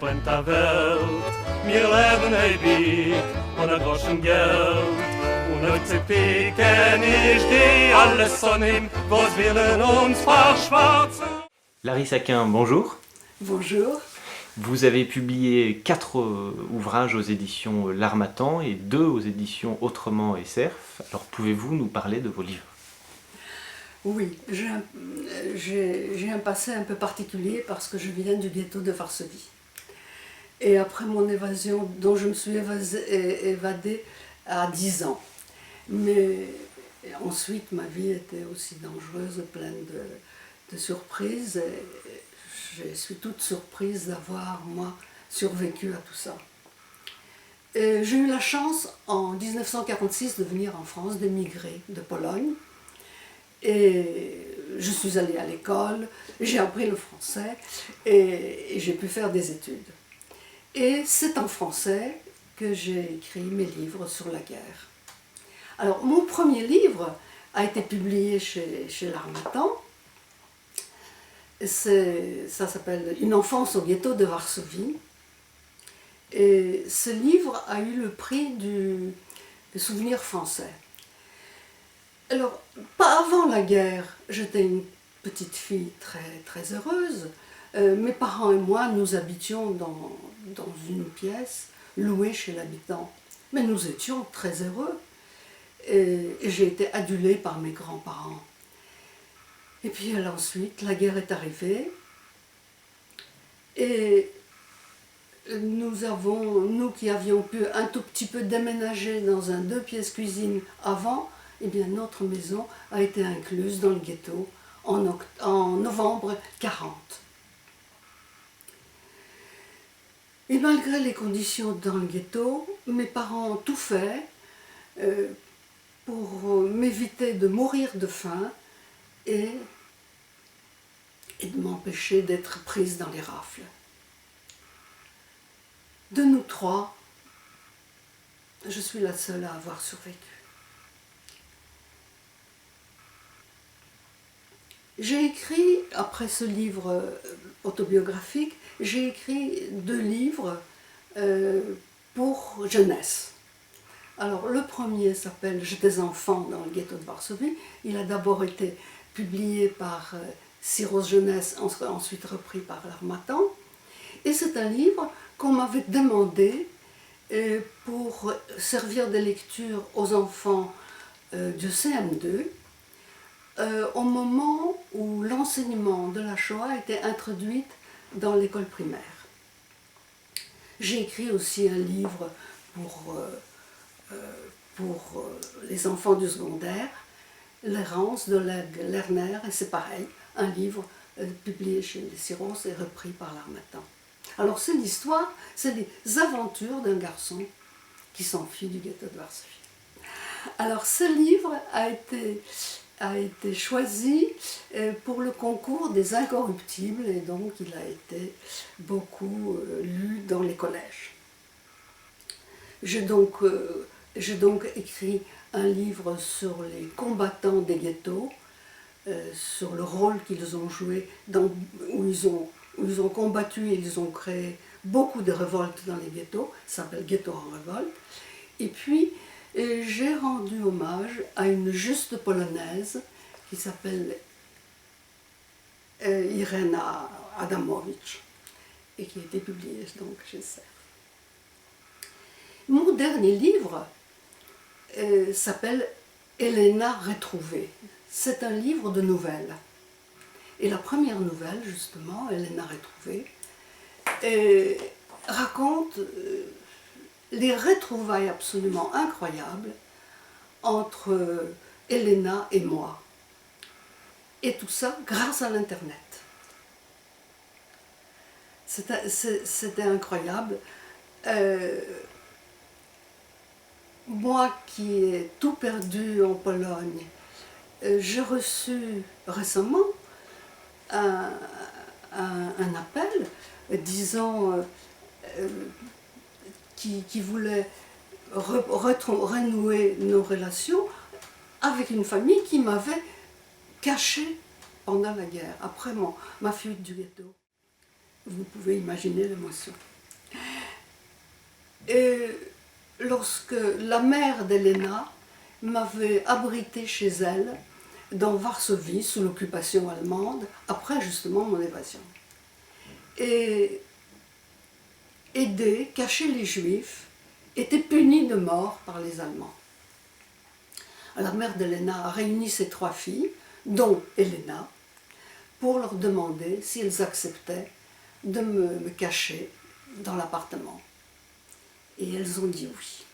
brennt der Welt. Wir leben ewig, ohne Groschen Geld. Ohne ZP kenn ich die alles von ihm, was willen uns verschwarzen. Larisse Aquin, bonjour. Bonjour. Vous avez publié 4 ouvrages aux éditions L'Harmattan et 2 aux éditions Autrement et Cerf. Alors pouvez-vous nous parler de vos livres? Oui, j'ai un passé un peu particulier parce que je viens du ghetto de Varsovie. Et après mon évasion, dont je me suis évadée à 10 ans. Mais ensuite, ma vie était aussi dangereuse, pleine de surprises. Et je suis toute surprise d'avoir, moi, survécu à tout ça. J'ai eu la chance, en 1946, de venir en France, d'émigrer de Pologne. Et je suis allée à l'école, j'ai appris le français et j'ai pu faire des études. Et c'est en français que j'ai écrit mes livres sur la guerre. Alors, mon premier livre a été publié chez L'Harmattan. Ça s'appelle « Une enfance au ghetto de Varsovie ». Et ce livre a eu le prix du souvenir français. Alors, pas avant la guerre, j'étais une petite fille très heureuse. Mes parents et moi, nous habitions dans une pièce louée chez l'habitant. Mais nous étions très heureux. Et j'ai été adulée par mes grands-parents. Et puis ensuite, la guerre est arrivée. Et nous qui avions pu un tout petit peu déménager dans un 2 pièces cuisine avant, eh bien, notre maison a été incluse dans le ghetto en novembre 1940. Et malgré les conditions dans le ghetto, mes parents ont tout fait pour m'éviter de mourir de faim et de m'empêcher d'être prise dans les rafles. De nous 3, je suis la seule à avoir survécu. J'ai écrit, après ce livre autobiographique, j'ai écrit 2 livres pour jeunesse. Alors le premier s'appelle « J'étais enfant dans le ghetto de Varsovie ». Il a d'abord été publié par Syros Jeunesse, ensuite repris par L'Harmattan. Et c'est un livre qu'on m'avait demandé pour servir de lecture aux enfants du CM2. Au moment où l'enseignement de la Shoah était introduit dans l'école primaire. J'ai écrit aussi un livre pour les enfants du secondaire, L'errance de Lerner, et c'est pareil, un livre publié chez les Syros et repris par L'Harmattan. Alors c'est l'histoire, c'est les aventures d'un garçon qui s'enfuit du ghetto de Varsovie. Alors ce livre a été choisi pour le concours des Incorruptibles et donc il a été beaucoup lu dans les collèges. J'ai donc écrit un livre sur les combattants des ghettos, sur le rôle qu'ils ont joué, où ils ont combattu et ils ont créé beaucoup de révoltes dans les ghettos, ça s'appelle Ghetto en révolte. Et puis, j'ai rendu hommage à une juste polonaise qui s'appelle Irena Adamowicz et qui a été publiée donc chez Cerf. Mon dernier livre s'appelle Elena retrouvée. C'est un livre de nouvelles. Et la première nouvelle, justement, Elena retrouvée, raconte les retrouvailles absolument incroyables entre Elena et moi. Et tout ça grâce à l'Internet. C'était incroyable. Moi qui ai tout perdu en Pologne, j'ai reçu récemment un appel disant qui voulait renouer nos relations avec une famille qui m'avait caché pendant la guerre, après ma fuite du ghetto. Vous pouvez imaginer l'émotion. Et lorsque la mère d'Elena m'avait abrité chez elle, dans Varsovie, sous l'occupation allemande, après justement mon évasion. Et aider, cacher les Juifs, était puni de mort par les Allemands. La mère d'Elena a réuni ses 3 filles, dont Elena, pour leur demander si elles acceptaient de me cacher dans l'appartement. Et elles ont dit oui.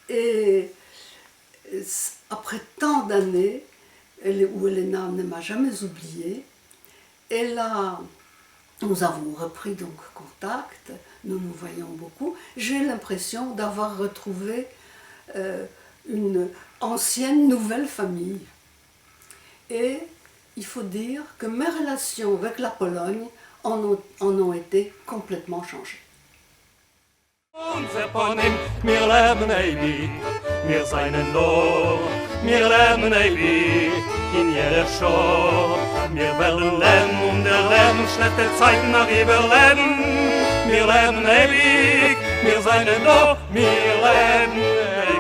Et après tant d'années, où Elena ne m'a jamais oubliée, nous avons repris donc contact, nous nous voyons beaucoup. J'ai l'impression d'avoir retrouvé une ancienne nouvelle famille. Et il faut dire que mes relations avec la Pologne en ont été complètement changées. Unser Ponym, wir leben ewig, wir seinen Lohr, wir leben ewig, in jeder Schor. Wir werden leben der Leben schlechte Zeiten noch überleben. Wir leben ewig, wir seinen Lohr, wir leben ewig.